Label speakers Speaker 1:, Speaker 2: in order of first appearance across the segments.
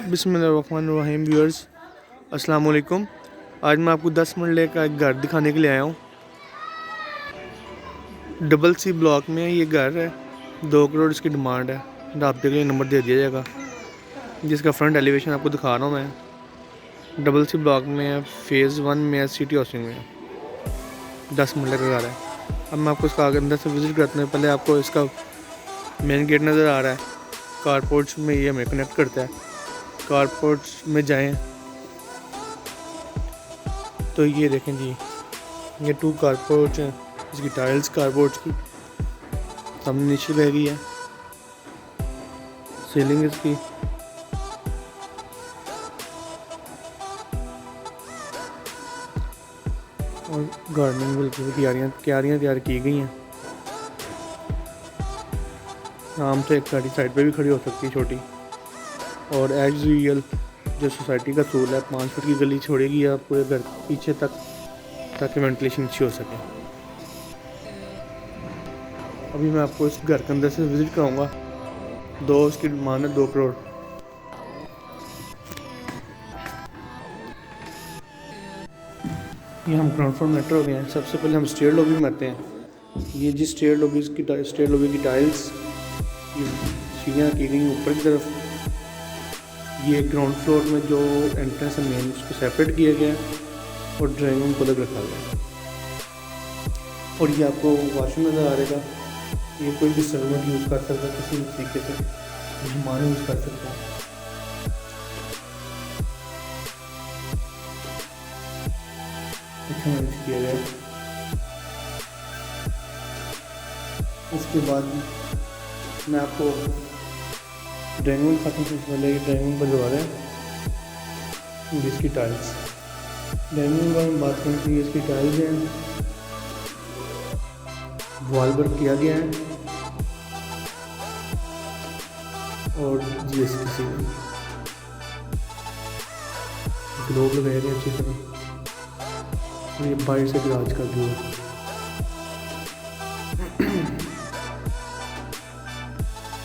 Speaker 1: बिस्मिल्लाहिर्रहमानिर्रहीम व्यूअर्स, अस्सलाम वालेकुम। आज मैं आपको 10 मरले का एक घर दिखाने के लिए आया हूँ। डबल सी ब्लॉक में ये घर है। 2 करोड़ इसकी डिमांड है। राब्ते के लिए नंबर दे दिया जाएगा, जिसका फ्रंट एलिवेशन आपको दिखा रहा हूँ मैं। डबल सी ब्लॉक में है, फेज़ 1 में है, सिटी हाउसिंग में है। 10 मरले का घर है। अब मैं आपको इसका अंदर से विज़िट करते हैं। पहले आपको इसका मेन गेट नज़र आ रहा है। कारपोर्ट्स में ये हमें कनेक्ट करता है। कारपोर्ट्स में जाएं तो ये देखें जी, ये 2 कारपोर्ट्स हैं। इसकी टाइल्स कारपोर्ट्स की सामने नीचे रह गई है। सीलिंग इसकी और गार्डनिंग बिल्कुल क्यारियाँ तैयार की गई हैं। आराम से एक गाड़ी साइड पे भी खड़ी हो सकती है छोटी। और एज यूजुअल जो सोसाइटी का सूल है, 5 फुट की गली छोड़ेगी आप पूरे घर पीछे तक, ताकि वेंटिलेशन अच्छी हो सके। अभी मैं आपको इस घर के अंदर से विज़िट कराऊंगा। उसकी डिमांड है 2 करोड़। ये हम ग्राउंड फ्लोर में एंटर हो गए हैं। सबसे पहले हम स्टेयर लॉबी में आते हैं। ये जिस स्टेयर लॉबी की टाइल्स ये सीढ़ियाँ की गई ऊपर की तरफ। ये ग्राउंड फ्लोर में जो एंट्रेंस है मेन, उसको सेपरेट किया गया है और ड्राइंग रूम को अलग रखा गया है। और ये आपको वॉशरूम नज़र आ रहेगा। ये कोई भी सर्वेंट यूज़ कर सकता है, किसी भी तरीके से मेहमान यूज़ कर सकता है। अच्छा मैनेज किया गया। इसके बाद मैं आपको ड्राइंग रूम खत्म से पहले ड्राइंग रूम पर दबा रहे हैं। जिसकी टाइल्स ड्राइंग रूम में बात करें तो इसकी टाइल्स हैं, वॉल वर्क किया गया है और GST से ग्लोब लगाए गए अच्छी तरह। ये बाहर से गराज का व्यू है।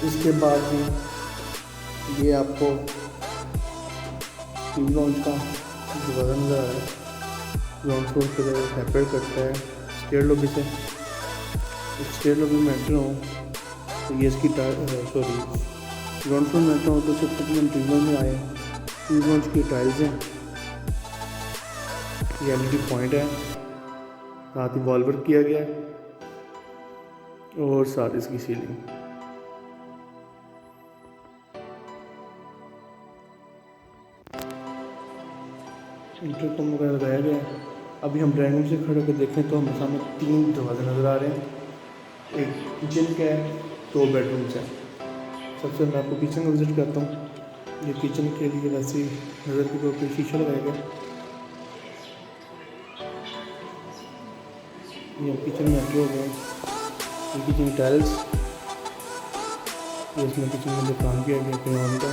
Speaker 1: इसके बाद ये आपको टीवी लॉन्च का दरवाज़ा नज़र आ रहा है। ग्राउंड फ्लोर पे सेपरेट करता है स्टेयर लॉबी से। स्टेयर लॉबी में एंटर हूँ तो ये इसकी ग्राउंड फ्लोर में एंटर हूँ तो सबसे पहले हम टीवी लॉन्च में आए। टीवी लॉन्च की टाइल्स हैं, ये LED पॉइंट है, साथ ही वॉल वर्क किया गया है और साथ इसकी सीलिंग। इंटरकॉम वगैरह लगाया गया है। अभी हम ड्राइंग रूम से खड़े होकर देखें तो हमें सामने 3 दरवाजे नज़र आ रहे हैं। एक किचन का है, 2 बेडरूम्स हैं। सबसे मैं आपको किचन का विज़िट करता हूँ। ये किचन के लिए वैसे नज़र के तौर पर शीशा लगाया गया। ये हम किचन में एंटर हो गए। ये किचन की टाइल्स, ये इसमें किचन में जो काम किया गया पेन का,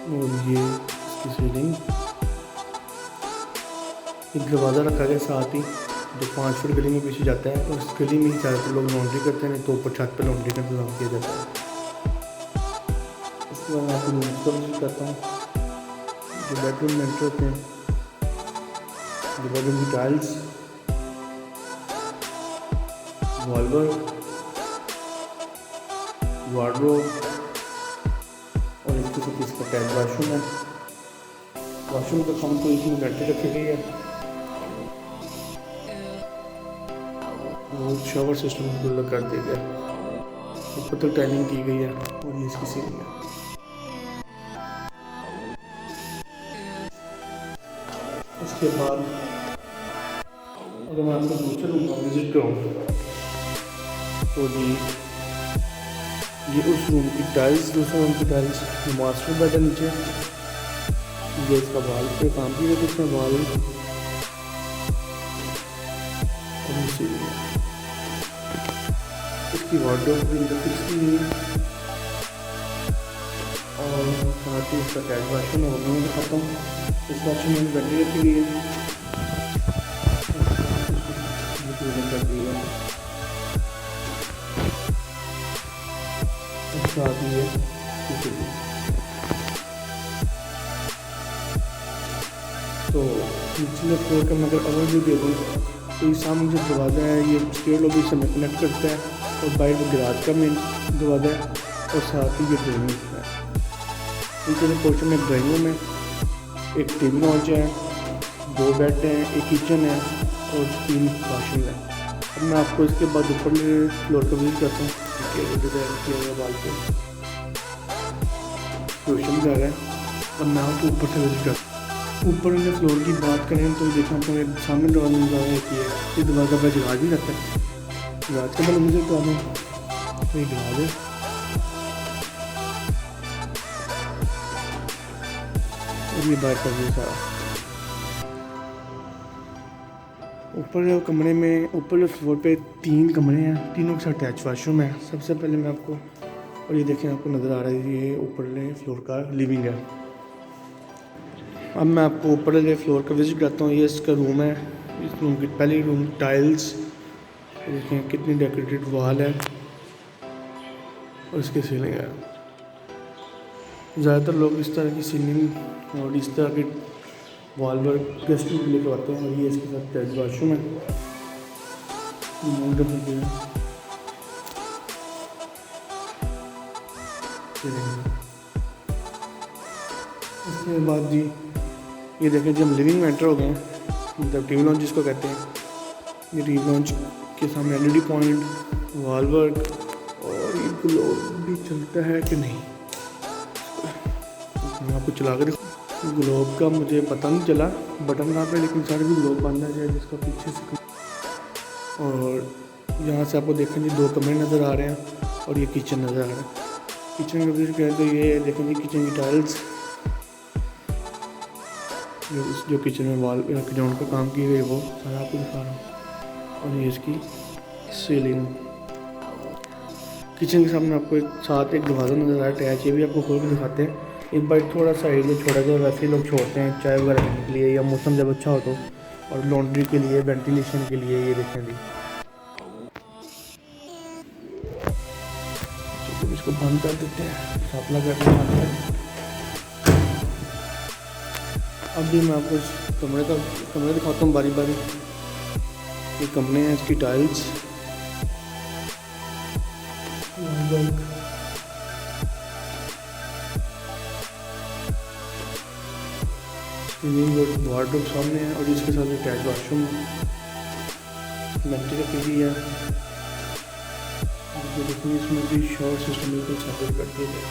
Speaker 1: और ये इसकी सीलिंग। एक दरवाज़ा रखा गया साथ ही, जो 5 फुट गली में पीछे जाता है और इस गली में ही ज़्यादातर लोग लॉन्ड्री करते हैं, तो ऊपर छत पर लॉन्ड्री का इंतजाम किया जाता है। इसके बाद मैं आपको रूम का विजिट करता हूँ। जो बेडरूम में एंटर होते हैं, जो बेडरूम की टाइल्स, वॉल वर्क, वार्डरोब और इसके साथ इसका अटैच वाशरूम है। वाशरूम का काम तो इसमें बैटरी रखी गई है और शावर सिस्टम को अलग कर दिया गया। ऊपर तक टाइलिंग की गई है और ये इसकी सीलिंग है। इसके बाद अगर मैं आपको दूसरे रूम का विजिट करूँ तो जी ये उस रूम की टाइल्स, दूसरे रूम की टाइल्स, मास्टर बेड है नीचे। ये इसका वॉल पे काम किया गया, इसमें वॉल इसकी वार्डरोब भी अंदर फिक्स की हुई है और साथ ही इसका अटैच वाशरूम है, वो मैं दिखाता हूँ। इस वाशरूम में बैटरी रखी हुई है। अच्छा आती है किचन। तो निचले फ्लोर का मैं अगर ओवरव्यू दे दूँ तो ये सामने जो दरवाज़ा है ये स्टेयर लॉबी से हमें कनेक्ट करता है, और बाहर गैराज का मेन दरवाज़ा है, और साथ ही ये ड्राइंग रूम है। नीचे पोर्शन में ड्राइंग रूम है, एक टीवी लॉन्च है, 2 बेड हैं, एक किचन है और 3 वाशरूम है। अब मैं आपको इसके बाद ऊपर फ्लोर का विजिट करता हूँ। डिज़ाइन किया हुआ वाल पे रोशन जा रहा है, और मैं आपको ऊपर से विजिट करता हूँ। ऊपर के फ्लोर की बात करें तो देखा आपको मेरे सामने दरवाजा नज़र है कि ये दरवाज़ा पर जहाज भी रखता है। जहाज का मतलब मुझे तो आना तो ये जहाज है। और ये बाहर का व्यू सारा। ऊपर कमरे में, ऊपर जो फ्लोर पे 3 कमरे हैं, तीनों के साथ अटैच वाशरूम है। सबसे पहले मैं आपको, और ये देखें आपको नज़र आ रहा है ये ऊपर फ्लोर का लिविंग है। अब मैं आपको ऊपर वाले फ्लोर का विजिट करता हूँ। ये इसका रूम है। इस रूम की पहली रूम टाइल्स देखें कितनी डेकोरेटेड वाल है, और इसकी सीलिंग है। ज़्यादातर लोग इस तरह की सीलिंग और इस तरह के वॉल वर्क गेस्ट रूम लेकर आते हैं, और ये इसके साथ अटैच वाशरूम है। इसके बाद जी ये देखें जब हम लिविंग में एंटर हो गए हैं, मतलब टीवी लॉन्च जिसको कहते हैं, ये टीवी लॉन्च के सामने एलईडी पॉइंट, वॉल वर्क, और ये ग्लोब भी चलता है कि नहीं, मैं आपको चला कर देखो। ग्लोब का मुझे पता नहीं चला बटन कहाँ पे, लेकिन सारे भी ग्लोब बंद है जिसका पीछे से। और यहाँ से आपको देखें जी 2 कमरे नज़र आ रहे हैं, और ये किचन नज़र आ रहा है। किचन का विजिट करें तो ये देखें जी किचन की टाइल्स, जो किचन में वॉल ग्राउंड का काम किए गए वो सारा आपको दिखा रहा हूँ। और ये इसकी सीलिंग। किचन के सामने आपको साथ एक दरवाज़ा नज़र आ रहा है अटैच, ये भी आपको खोल के दिखाते हैं। एक बार थोड़ा सा एरिया छोड़ा जाए, वैसे ही लोग छोड़ते हैं चाय वगैरह पीने के लिए, या मौसम जब अच्छा हो तो, और लॉन्ड्री के लिए, वेंटिलेशन के लिए। ये देखें जी, तो इसको बंद कर देते हैं, सापला करते हैं। अब भी मैं आपको इस कमरे दिखाता हूँ बारी बारी। ये कमरे हैं, इसकी टाइल्स, वार्डरोब सामने है, और इसके साथ अटैच वाशरूम है, इलेक्ट्रिक टीवी है। इसमें भी शॉवर सिस्टम बिल्कुल सेपरेट कर दिया गया।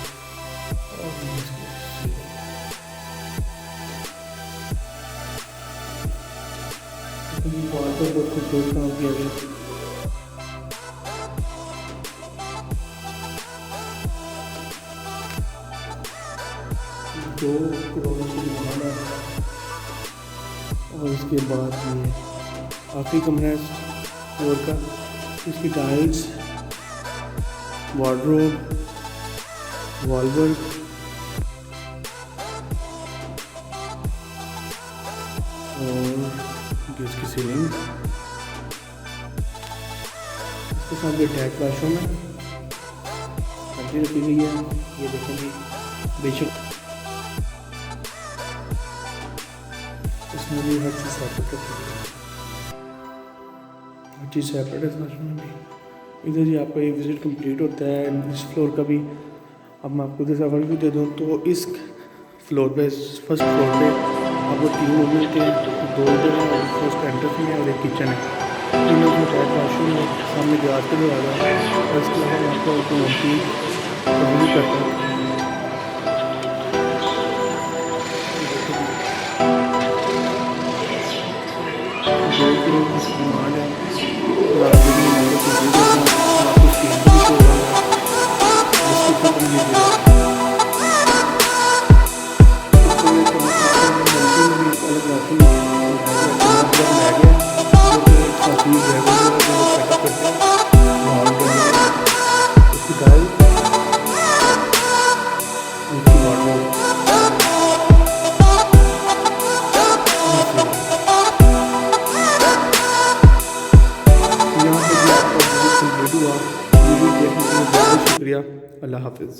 Speaker 1: बहुत खूबसूरत काम किया गया। दो करोड़ की डिमांड है, और इसके बाद ये आखिरी कमरा है फ्लोर का। इसकी टाइल्स, वार्डरोब, वॉलवर्क, और गैस की सीलिंग, इसके साथ ये अटैच वाशरूम है, सब्जी रखी हुई है। ये देखेंगे बेशक इसमें भी हर चीज़ सेपरेट रखी हुई है, हर चीज़ सेपरेट है इस वाशरूम में भी। इधर जी आपका ये विज़िट कंप्लीट होता है इस फ्लोर का भी। अब मैं आपको इधर सफ़र भी दे दूँ तो इस फ्लोर पे, फर्स्ट फ्लोर पे आपको 3 रूम मिलते हैं, 2 इधर हैं, और फर्स्ट एंट्रेंस में है, और एक किचन है। तीनों में अटैच वाशरूम है, सामने ग्लास पे दरवाज़ा है, और इसके अलावा मैं आपको भी करता हूँ। डिमांड है अल्लाह हाफिज़।